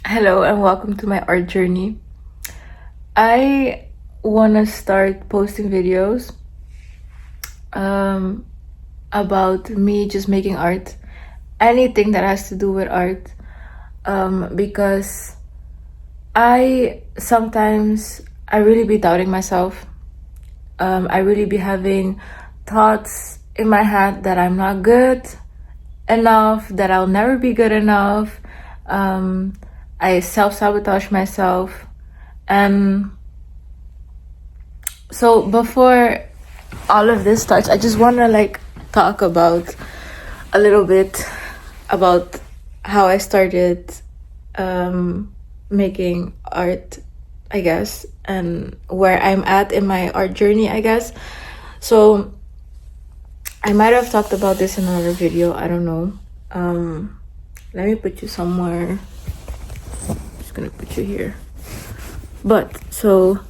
Hello and welcome to my art journey. I want to start posting videos about me just making art, anything that has to do with art, because I really be doubting myself. I really be having thoughts in my head that I'm not good enough, that I'll never be good enough. I self-sabotage myself. And so before all of this starts, I just want to talk about a little bit about how I started making art, I guess, and where I'm at in my art journey, I guess. So I might have talked about this in another video, I don't know. Let me put you somewhere. I'm just gonna put you here. But so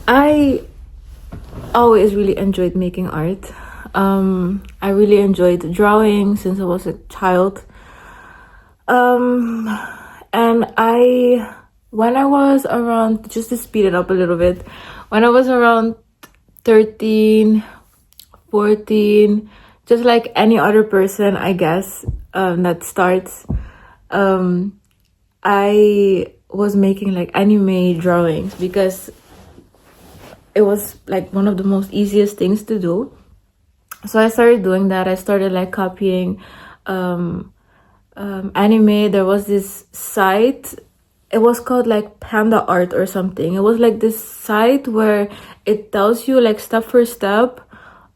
I always really enjoyed making art. I really enjoyed drawing since I was a child. And when I was around, just to speed it up a little bit, when I was around 13, 14, just like any other person, I guess, that starts, I was making like anime drawings because it was like one of the most easiest things to do. So I started doing that. I started like copying anime. There was this site, it was called like Panda Art or something. It was like this site where it tells you like step for step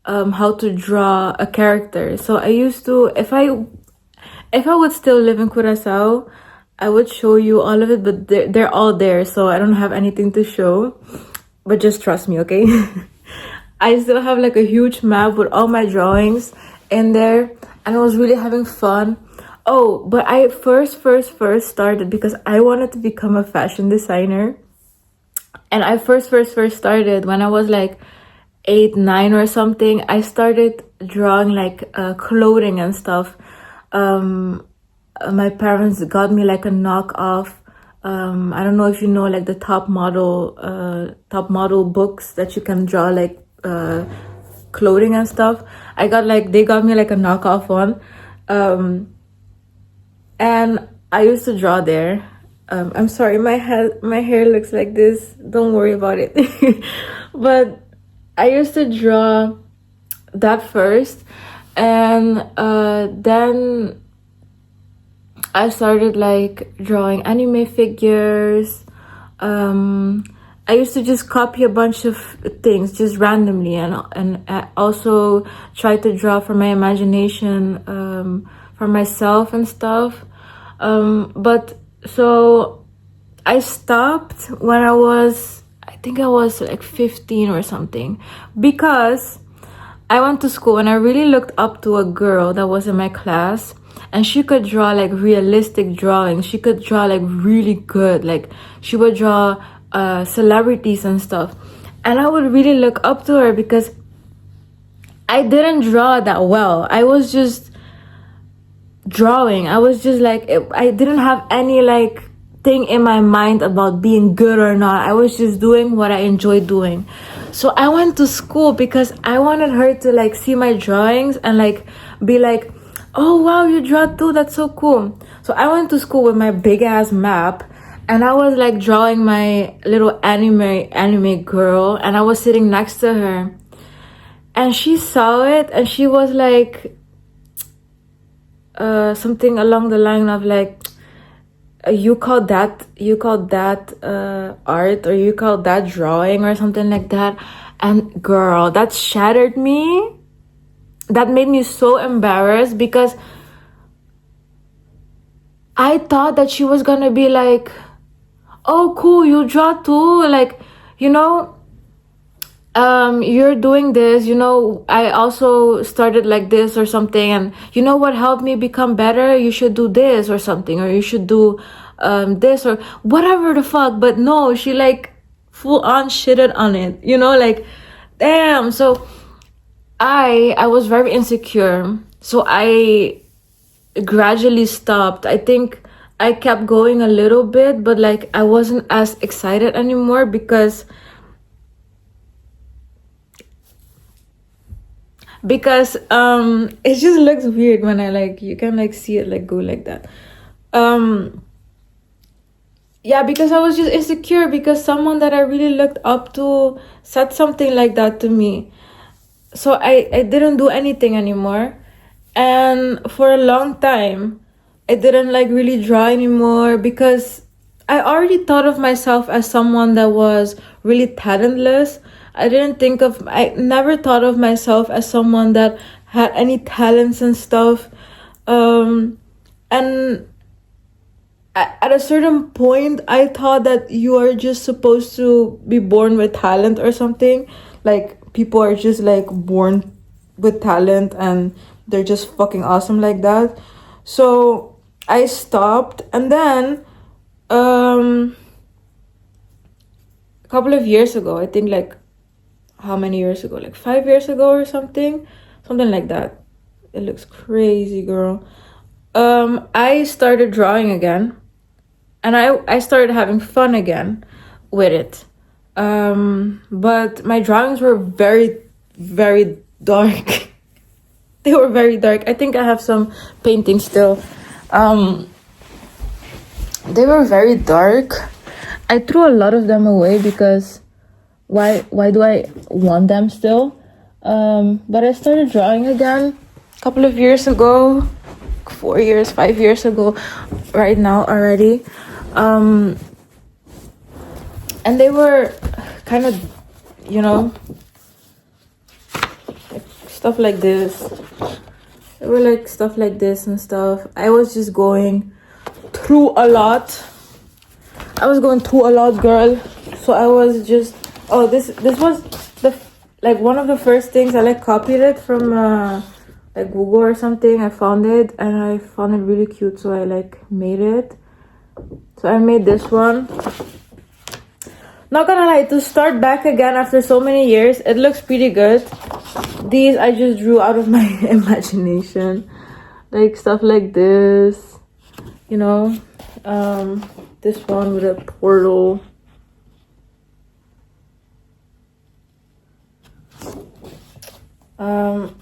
how to draw a character. So I used to, if I would still live in Curacao, I would show you all of it, but they're all there, so I don't have anything to show. But just trust me, okay? I still have like a huge map with all my drawings in there, and I was really having fun. Oh, but I first started because I wanted to become a fashion designer. And I first started when I was like 8, 9 or something. I started drawing like clothing and stuff. My parents got me like a knockoff. I don't know if you know like the top model books that you can draw like clothing and stuff. They got me like a knockoff one. And I used to draw there. I'm sorry, my hair looks like this. Don't worry about it. But I used to draw that first, and then I started like drawing anime figures. I used to just copy a bunch of things just randomly, and I also try to draw from my imagination, for myself and stuff. But so I stopped when I think I was like 15 or something, because I went to school and I really looked up to a girl that was in my class, and she could draw like realistic drawings. She could draw like really good. Like she would draw celebrities and stuff. And I would really look up to her because I didn't draw that well. I was just drawing. I was just like, I didn't have any like thing in my mind about being good or not. I was just doing what I enjoyed doing. So I went to school because I wanted her to like see my drawings and like be like, oh wow, you draw too, that's so cool. So I went to school with my big ass map, and I was like drawing my little anime girl, and I was sitting next to her, and she saw it and she was like something along the line of like, you call that art, or you call that drawing, or something like that. And girl, that shattered me. That made me so embarrassed because I thought that she was gonna be like, oh cool, you draw too, like, you know, you're doing this, you know, I also started like this or something, and you know what helped me become better, you should do this or something, or you should do this or whatever the fuck. But no, she like full on shitted on it, you know, like damn. So I was very insecure, so I gradually stopped. I think I kept going a little bit, but like I wasn't as excited anymore because it just looks weird when I like, you can like see it like go like that. Yeah, because I was just insecure because someone that I really looked up to said something like that to me. So I didn't do anything anymore. And for a long time, I didn't like really draw anymore because I already thought of myself as someone that was really talentless. I never thought of myself as someone that had any talents and stuff. And at a certain point, I thought that you are just supposed to be born with talent or something. Like, people are just like born with talent and they're just fucking awesome like that. So I stopped, and then a couple of years ago, I think, like, how many years ago, like 5 years ago or something like that. It looks crazy, girl. I started drawing again, and I started having fun again with it. But my drawings were very, very dark. They were very dark. I think I have some paintings still. They were very dark. I threw a lot of them away because why do I want them still? But I started drawing again a couple of years ago, 4 years, 5 years ago, right now already. And they were kind of, you know, like stuff like this. They were like stuff like this and stuff. I was just going through a lot. Girl. So I was just, this was the like one of the first things. I like copied it from like Google or something. I found it and I found it really cute, so I like made it. So I made this one. Not gonna lie, to start back again after so many years, it looks pretty good. These I just drew out of my imagination. Like stuff like this, you know. This one with a portal.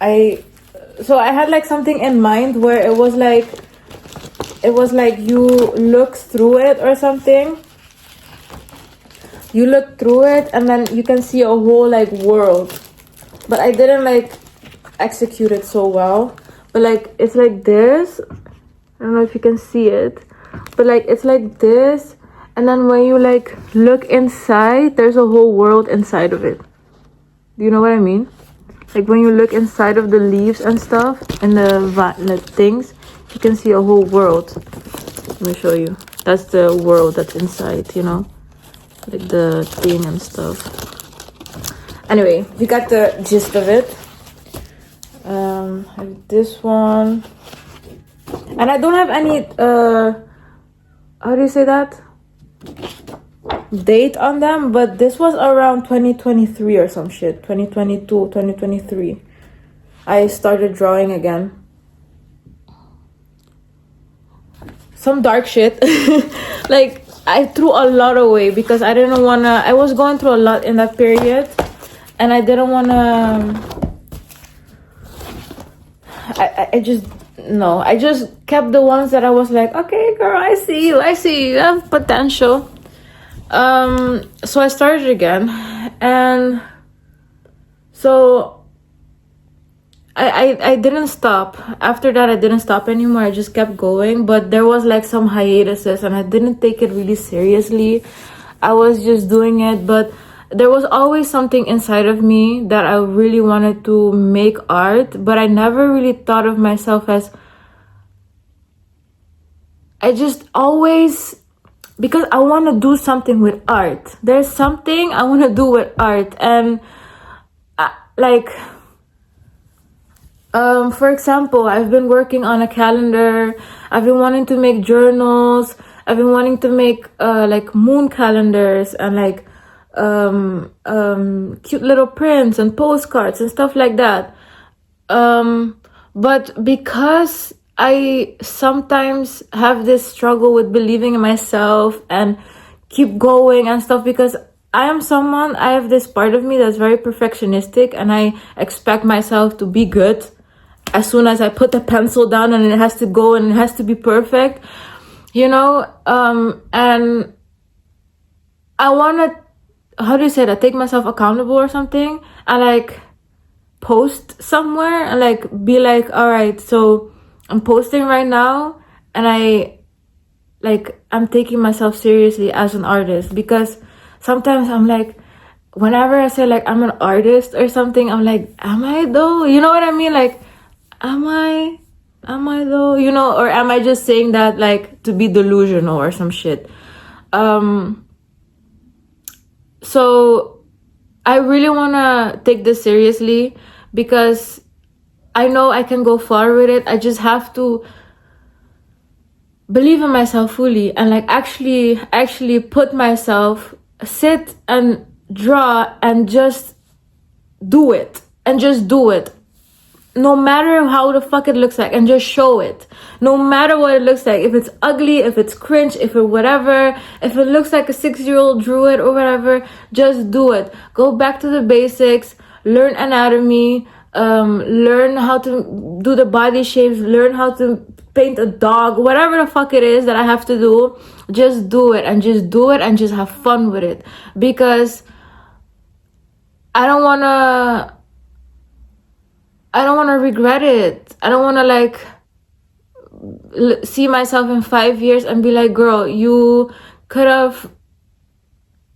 I had like something in mind where it was like you look through it or something. You look through it and then you can see a whole like world. But I didn't like execute it so well. But like it's like this. I don't know if you can see it. But like it's like this. And then when you like look inside, there's a whole world inside of it. Do you know what I mean? Like when you look inside of the leaves and stuff and the things, you can see a whole world. Let me show you. That's the world that's inside, you know, like the thing and stuff. Anyway, you got the gist of it. I have this one, and I don't have any how do you say that, date on them, but this was around 2023 or some shit. 2022, 2023 I started drawing again. Some dark shit. Like I threw a lot away because I didn't want to. I was going through a lot in that period and I didn't want to. I just kept the ones that I was like, okay girl, I see you have potential. So I started again, and so I didn't stop. After that I didn't stop anymore. I just kept going, but there was like some hiatuses and I didn't take it really seriously. I was just doing it, but there was always something inside of me that I really wanted to make art, but I never really thought of myself as, I just always, because I want to do something with art. There's something I want to do with art. And for example, I've been working on a calendar. I've been wanting to make journals. I've been wanting to make like moon calendars and like cute little prints and postcards and stuff like that. But because I sometimes have this struggle with believing in myself and keep going and stuff, because I have this part of me that's very perfectionistic, and I expect myself to be good as soon as I put the pencil down, and it has to go and it has to be perfect, and I want to, how do you say that, take myself accountable or something, and like post somewhere and like be like, all right, so I'm posting right now, and I'm taking myself seriously as an artist, because sometimes I'm like, whenever I say like I'm an artist or something, I'm like, am I though? You know what I mean? Like, am I though? Or am I just saying that like to be delusional or some shit? So I really want to take this seriously, because I know I can go far with it. I just have to believe in myself fully, and like actually put myself, sit and draw and just do it, no matter how the fuck it looks like, and just show it, no matter what it looks like, if it's ugly, if it's cringe, if it whatever, if it looks like a 6-year-old drew it or whatever, just do it. Go back to the basics, learn anatomy, learn how to do the body shapes, learn how to paint a dog, whatever the fuck it is that I have to do, just do it, and just have fun with it, because I don't want to regret it. I don't want to like see myself in 5 years and be like, girl, you could have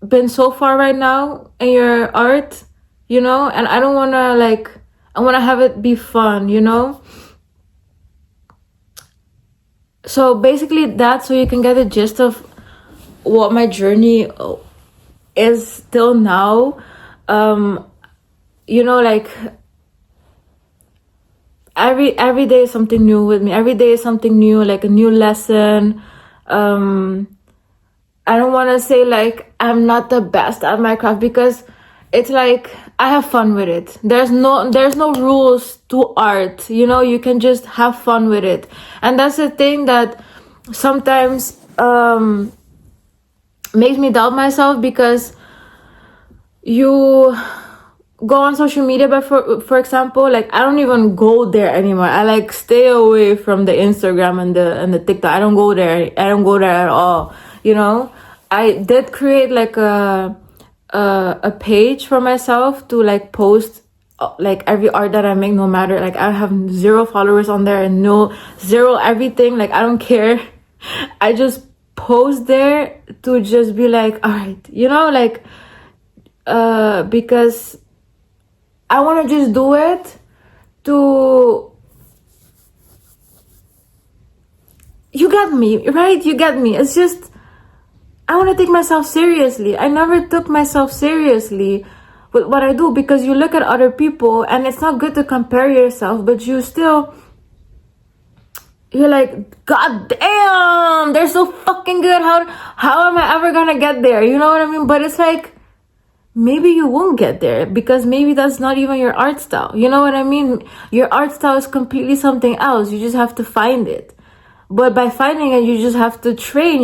been so far right now in your art, and I don't want to like, I want to have it be fun, So basically that's so you can get the gist of what my journey is till now. Like every day is something new with me. Every day is something new, like a new lesson. I don't want to say like I'm not the best at my craft, because it's like I have fun with it. There's no rules to art, you can just have fun with it. And that's the thing that sometimes makes me doubt myself, because you go on social media, but for example, like I don't even go there anymore. I like stay away from the Instagram and the TikTok. I don't go there at all. I did create like a page for myself to like post like every art that I make, no matter, like I have 0 followers on there and zero everything, like I don't care. I just post there to just be like, all right, because I want to just do it to, you get me, right? You get me. It's just, I want to take myself seriously. I never took myself seriously with what I do, because you look at other people, and it's not good to compare yourself, but you're like, god damn, they're so fucking good. How am I ever gonna get there? You know what I mean? But it's like, maybe you won't get there, because maybe that's not even your art style. You know what I mean? Your art style is completely something else. You just have to find it. But by finding it, you just have to train.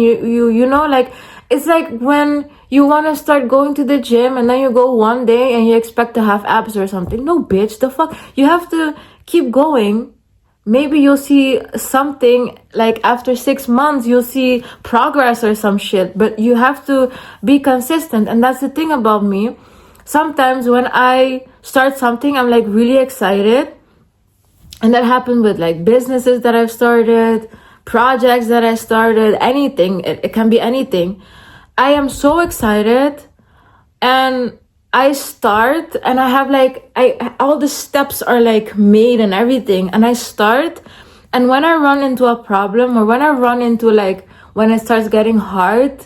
Like, it's like when you want to start going to the gym, and then you go one day and you expect to have abs or something. No, bitch, the fuck. You have to keep going. Maybe you'll see something, like after 6 months, you'll see progress or some shit. But you have to be consistent. And that's the thing about me. Sometimes when I start something, I'm like really excited. And that happened with like businesses that I've started, projects that I started, anything. It can be anything. I am so excited, and I start, and I have like, all the steps are like made and everything, and I start, and when I run into a problem, or when I run into like, when it starts getting hard,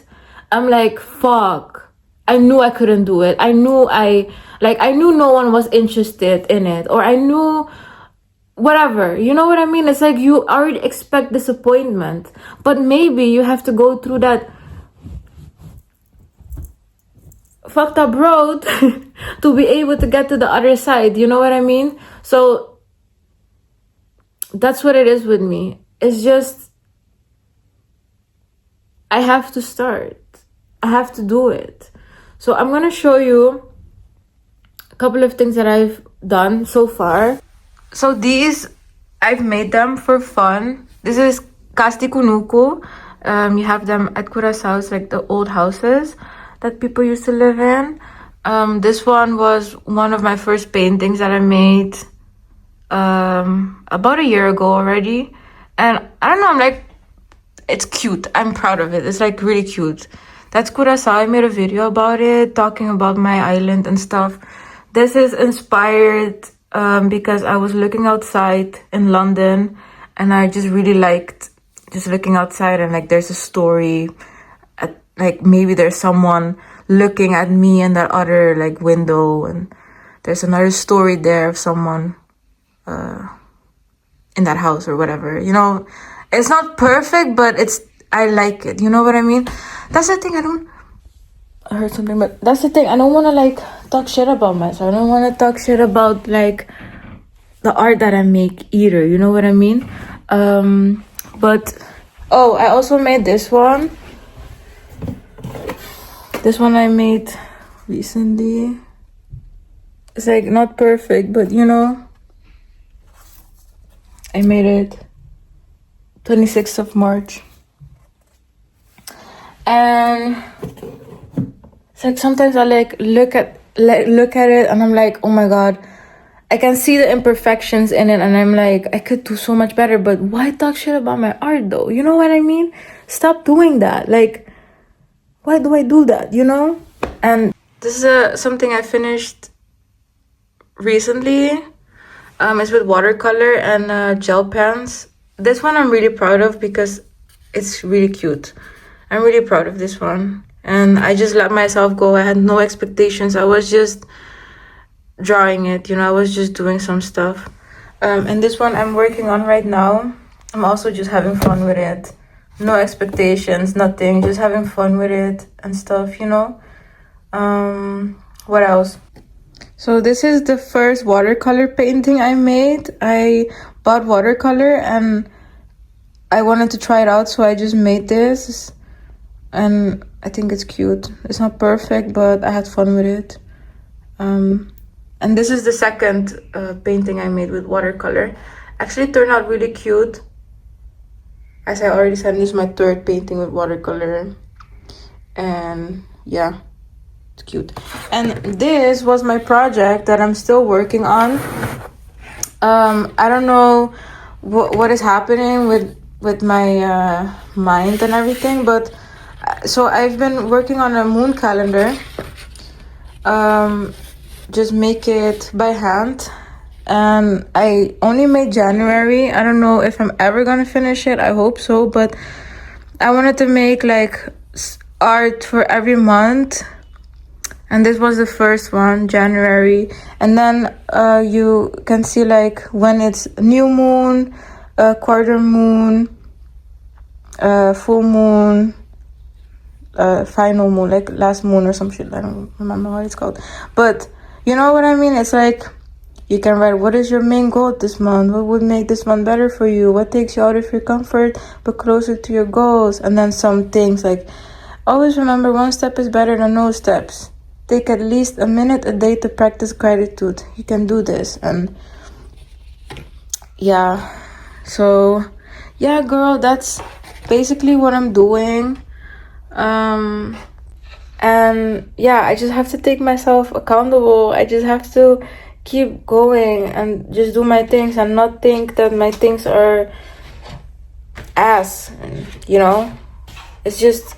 I'm like, fuck, I knew I couldn't do it. I knew no one was interested in it, or I knew whatever, you know what I mean? It's like you already expect disappointment, but maybe you have to go through that fucked up road to be able to get to the other side, you know what I mean? So that's what it is with me. it's just, I have to start. I have to do it. So I'm gonna show you a couple of things that I've done so far. So these, I've made them for fun. This is Kasti Kunuku. You have them at Curaçao. It's like the old houses that people used to live in. This one was one of my first paintings that I made about a year ago already. And I don't know, I'm like, it's cute. I'm proud of it. It's like really cute. That's Curaçao. I made a video about it, talking about my island and stuff. This is inspired because I was looking outside in London and I just really liked just looking outside, and like there's a story at, like maybe there's someone looking at me in that other like window, and there's another story there of someone in that house or whatever, you know. It's not perfect, but I like it, you know what I mean? That's the thing. I heard something, but that's the thing, I don't want to like talk shit about myself. I don't want to talk shit about like the art that I make either, you know what I mean? But oh, I also made this one. This one I made recently. It's like not perfect, but you know, I made it 26th of March. And it's like sometimes I like look at it and I'm like, oh my god, I can see the imperfections in it, and I'm like, I could do so much better. But why talk shit about my art though? You know what I mean? Stop doing that. Like, why do I do that, you know? And this is something I finished recently. It's with watercolor and gel pens. This one I'm really proud of because it's really cute. I'm really proud of this one. And I just let myself go. I had no expectations. I was just drawing it, you know. I was just doing some stuff. And this one I'm working on right now. I'm also just having fun with it. No expectations, nothing. Just having fun with it and stuff, you know. What else? So this is the first watercolor painting I made. I bought watercolor and I wanted to try it out, so I just made this. And I think it's cute. It's not perfect, but I had fun with it. And this is the second painting I made with watercolor. Actually, it turned out really cute. As I already said, this is my third painting with watercolor. And yeah, it's cute. And this was my project that I'm still working on. I don't know what is happening with my mind and everything, but so I've been working on a moon calendar. Just make it by hand, and I only made January. I don't know if I'm ever gonna finish it. I hope so, but I wanted to make like art for every month, and this was the first one, January. And then you can see like when it's new moon, quarter moon, full moon, final moon, like last moon or some shit. I don't remember what it's called, but you know what I mean? It's like you can write, what is your main goal this month? What would make this month better for you? What takes you out of your comfort but closer to your goals? And then some things like, always remember, one step is better than no steps. Take at least a minute a day to practice gratitude. You can do this. And yeah, so yeah, girl, that's basically what I'm doing. And yeah, I just have to take myself accountable. I just have to keep going and just do my things and not think that my things are ass, you know. It's just,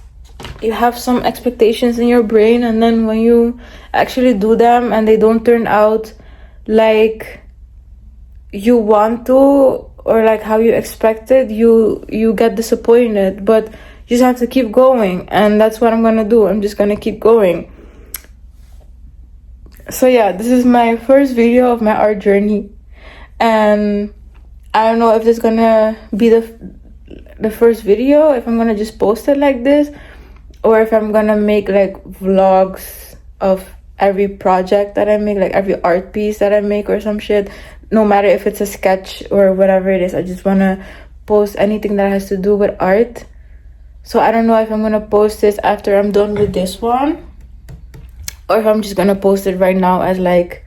you have some expectations in your brain, and then when you actually do them and they don't turn out like you want to or like how you expected, you get disappointed. But you just have to keep going, and that's what I'm gonna do. I'm just gonna keep going. So yeah, this is my first video of my art journey, and I don't know if this is gonna be the first video, if I'm gonna just post it like this, or if I'm gonna make like vlogs of every project that I make, like every art piece that I make or some shit. No matter if it's a sketch or whatever it is, I just wanna post anything that has to do with art. So I don't know if I'm gonna post this after I'm done with this one, or if I'm just gonna post it right now as like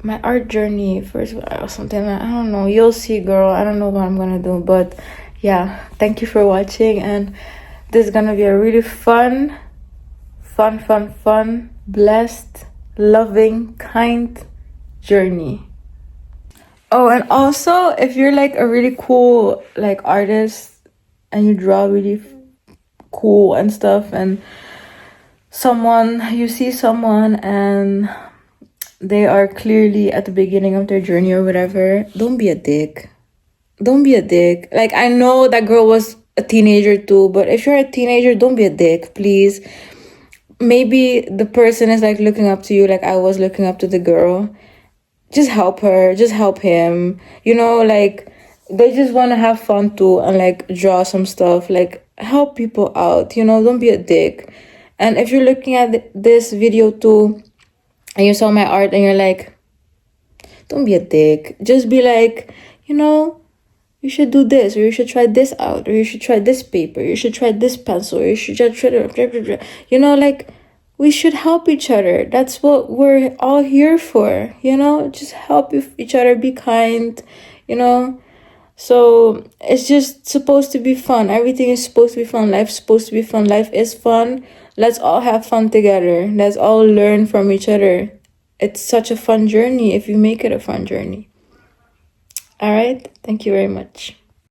my art journey first or something. I don't know. You'll see, girl. I don't know what I'm gonna do, but yeah, thank you for watching, and this is gonna be a really fun, blessed, loving, kind journey. Oh, and also if you're like a really cool like artist and you draw really cool and stuff, and you see someone and they are clearly at the beginning of their journey or whatever, don't be a dick. Don't be a dick. Like, I know that girl was a teenager too, but if you're a teenager, don't be a dick, please. Maybe the person is like looking up to you like I was looking up to the girl. Just help her, just help him. You know, like, they just want to have fun too and like draw some stuff. Like, help people out, you know, don't be a dick. And if you're looking at this video too and you saw my art and you're like, don't be a dick. Just be like, you know, you should do this, or you should try this out, or you should try this paper, you should try this pencil, or you should just try, you know, like, we should help each other. That's what we're all here for, you know, just help each other, be kind, you know. So it's just supposed to be fun. Everything is supposed to be fun. Life's supposed to be fun. Life is fun. Let's all have fun together. Let's all learn from each other. It's such a fun journey if you make it a fun journey. All right, thank you very much.